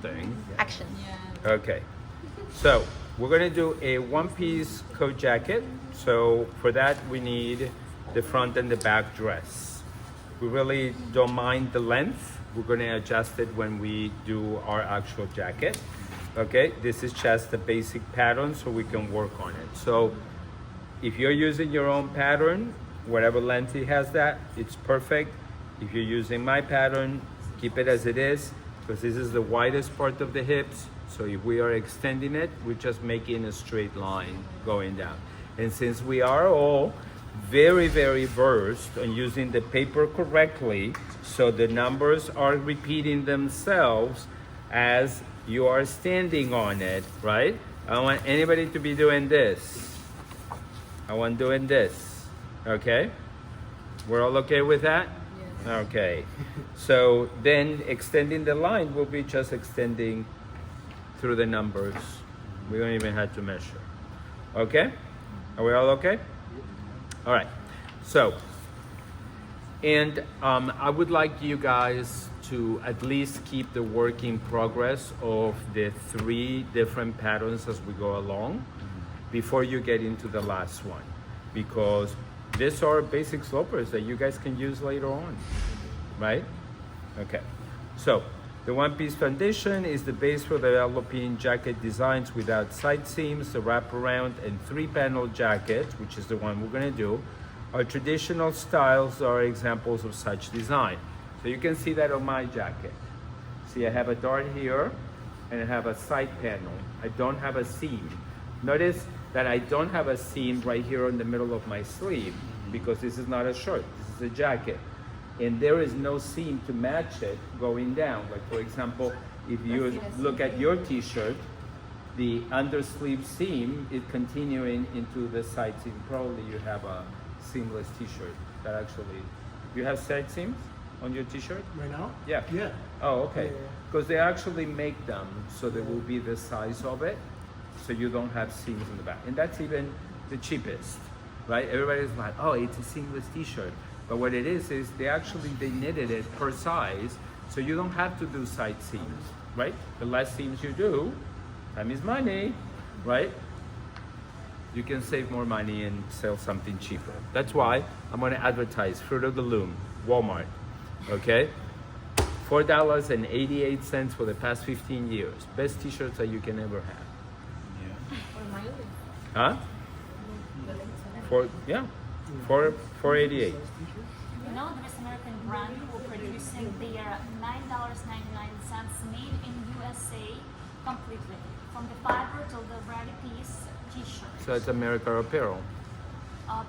thing. Action. Okay, so we're gonna do a one-piece coat jacket. So for that we need the front and the back dress. We really don't mind the length. We're gonna adjust it when we do our actual jacket. Okay, this is just the basic pattern so we can work on it. So if you're using your own pattern, whatever length it has that, it's perfect. If you're using my pattern, keep it as it is, because this is the widest part of the hips. So if we are extending it, we're just making a straight line going down. And since we are all very, very versed on using the paper correctly, so the numbers are repeating themselves as you are standing on it, right? I don't want anybody to be doing this. I want doing this, okay? We're all okay with that? Yes. Okay. So then extending the line will be just extending through the numbers. We don't even have to measure. Okay? Are we all okay? All right. So, and I would like you guys to at least keep the work in progress of the 3 different patterns as we go along before you get into the last one, because these are basic slopers that you guys can use later on, right? Okay, so the one-piece foundation is the base for developing jacket designs without side seams, the wraparound, and 3-panel jacket, which is the one we're gonna do. Our traditional styles are examples of such design. So you can see that on my jacket. See, I have a dart here, and I have a side panel. I don't have a seam. Notice that I don't have a seam right here in the middle of my sleeve, because this is not a shirt, this is a jacket. And there is no seam to match it going down. Like for example, if you look at your t-shirt, the undersleeve seam is continuing into the side seam. Probably you have a seamless t-shirt that actually, you have side seams on your t-shirt? Right now? Yeah. Yeah. Oh, okay. Yeah. Because they actually make them so they will be the size of it, so you don't have seams in the back. And that's even the cheapest, right? Everybody's like, oh, it's a seamless t-shirt. But what it is they knitted it per size, so you don't have to do side seams, right? The less seams you do, time is money, right? You can save more money and sell something cheaper. That's why I'm gonna advertise Fruit of the Loom, Walmart, okay? $4.88 for the past 15 years. Best t-shirts that you can ever have. Huh? $4.88. You know, there is American brand who producing their $9.99 made in USA completely, from the fiber to the ready piece t-shirt. So it's America Apparel. I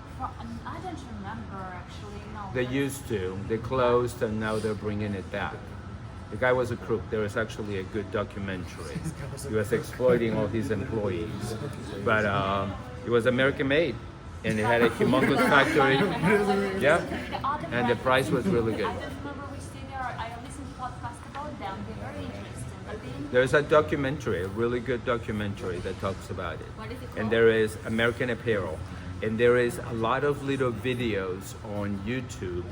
don't remember actually. No. They used to. They closed and now they're bringing it back. The guy was a crook. There was actually a good documentary. He was exploiting all his employees. But it was American made. And it had a humongous factory. Yeah. And the price was really good. I don't remember which day they are. I listened to podcast about them. They're very interesting. But they There's a documentary, a really good documentary that talks about it. What is it And called? there is American Apparel. And there is a lot of little videos on YouTube,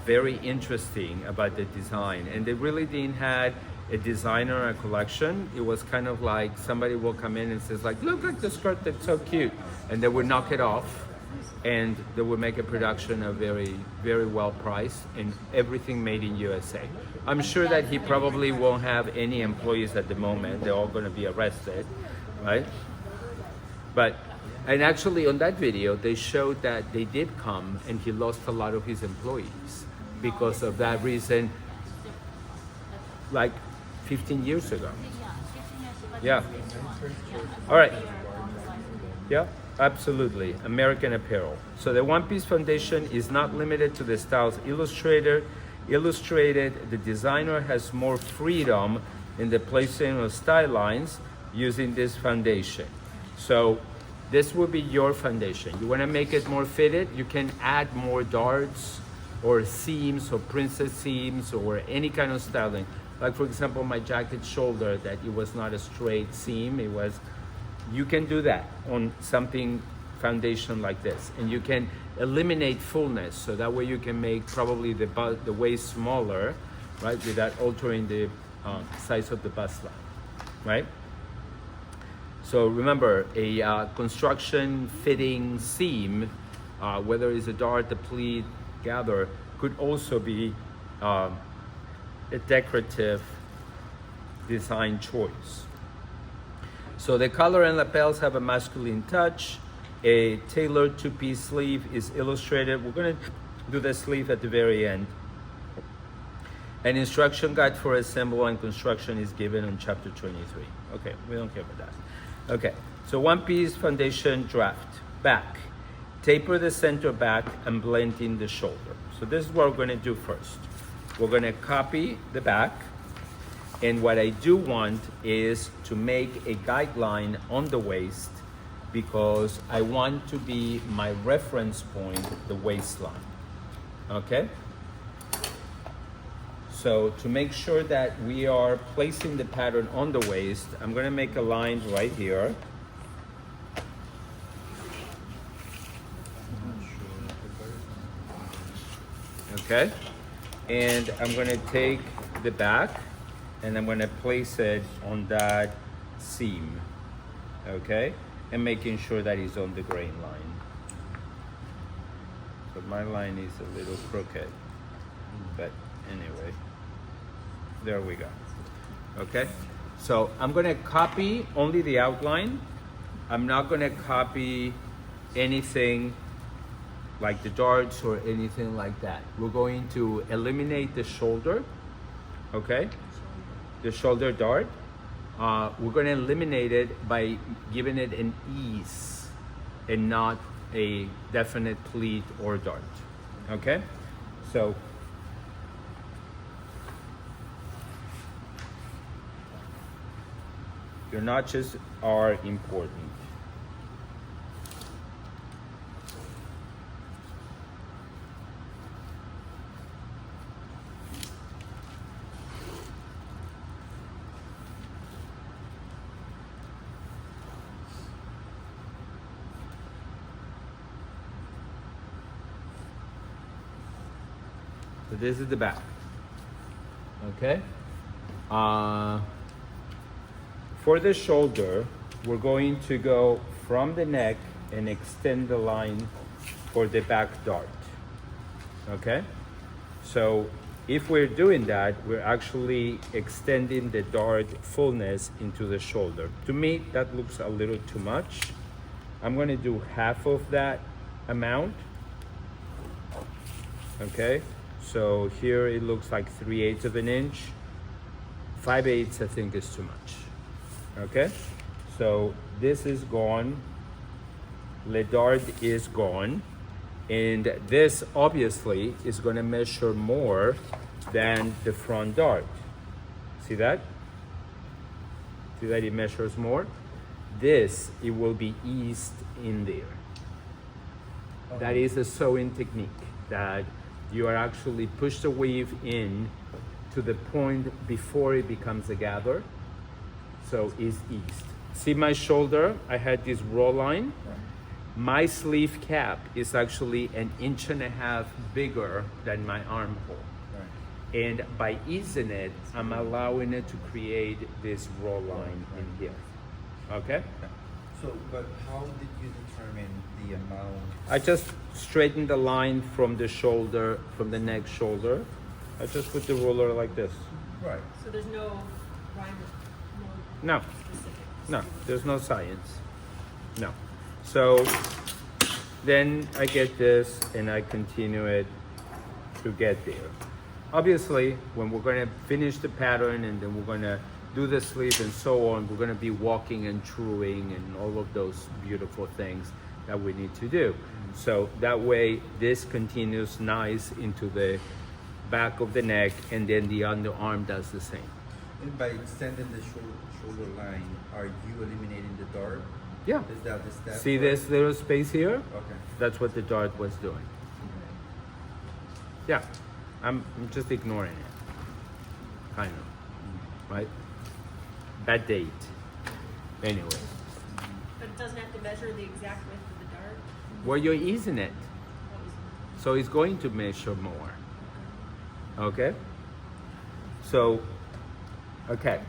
very interesting about the design. And they really didn't have a designer, a collection. It was kind of like somebody will come in and says like, look at the skirt, that's so cute. And they would knock it off and they would make a production of very, very well priced and everything made in USA. I'm sure that he probably won't have any employees at the moment. They're all gonna be arrested, right? But, and actually on that video, they showed that they did come and he lost a lot of his employees because of that reason, like 15 years ago. Yeah. All right. Yeah, absolutely. American Apparel. So the one-piece foundation is not limited to the styles illustrated. The designer has more freedom in the placing of style lines using this foundation. So this will be your foundation. You want to make it more fitted, you can add more darts or seams or princess seams or any kind of styling. Like for example, my jacket shoulder, that it was not a straight seam, it was, you can do that on something foundation like this. And you can eliminate fullness, so that way you can make probably the waist smaller, right, without altering the size of the bust line, right? So remember, a construction fitting seam, whether it's a dart, a pleat, gather, could also be a decorative design choice. So the collar and lapels have a masculine touch. A tailored two-piece sleeve is illustrated. We're gonna do the sleeve at the very end. An instruction guide for assembly and construction is given on chapter 23. Okay, we don't care about that. Okay, so one-piece foundation draft. Back. Taper the center back and blend in the shoulder. So this is what we're gonna do first. We're gonna copy the back, and what I do want is to make a guideline on the waist because I want to be my reference point, the waistline, okay? So to make sure that we are placing the pattern on the waist, I'm gonna make a line right here. Okay, and I'm gonna take the back and I'm gonna place it on that seam, okay? And making sure that it's on the grain line. So my line is a little crooked, but anyway, there we go. Okay, so I'm gonna copy only the outline. I'm not gonna copy anything like the darts or anything like that. We're going to eliminate the shoulder, okay? The shoulder dart. We're gonna eliminate it by giving it an ease and not a definite pleat or dart, okay? So, your notches are important. So this is the back, okay? For the shoulder, we're going to go from the neck and extend the line for the back dart, okay? So if we're doing that, we're actually extending the dart fullness into the shoulder. To me, that looks a little too much. I'm gonna do half of that amount, okay? So here it looks like 3/8 of an inch. 5/8 I think is too much. Okay, so this is gone. Le dart is gone. And this obviously is gonna measure more than the front dart. See that? See that it measures more? This, it will be eased in there. That is a sewing technique that you are actually push the weave in to the point before it becomes a gather. So it's eased. See my shoulder? I had this roll line. My sleeve cap is actually 1.5 inches bigger than my armhole. And by easing it, I'm allowing it to create this roll line in here. Okay? So, but how did you determine the amount? I just straighten the line from the shoulder, from the neck shoulder. I just put the ruler like this. Right. So there's no rhyme, No, specific. no, there's no science. No. So then I get this and I continue it to get there. Obviously, when we're gonna finish the pattern and then we're gonna do the sleeve and so on, we're gonna be walking and truing and all of those beautiful things that we need to do. So that way, this continues nice into the back of the neck, and then the underarm does the same. And by extending the shoulder line, are you eliminating the dart? Yeah. Is that the step? See this little space here? Okay. That's what the dart was doing. Yeah, I'm just ignoring it, kind of, right? Bad date. Anyway, But it doesn't have to measure the exact width of the dart. well, you're easing it, What was- so it's going to measure more. Okay? So Okay.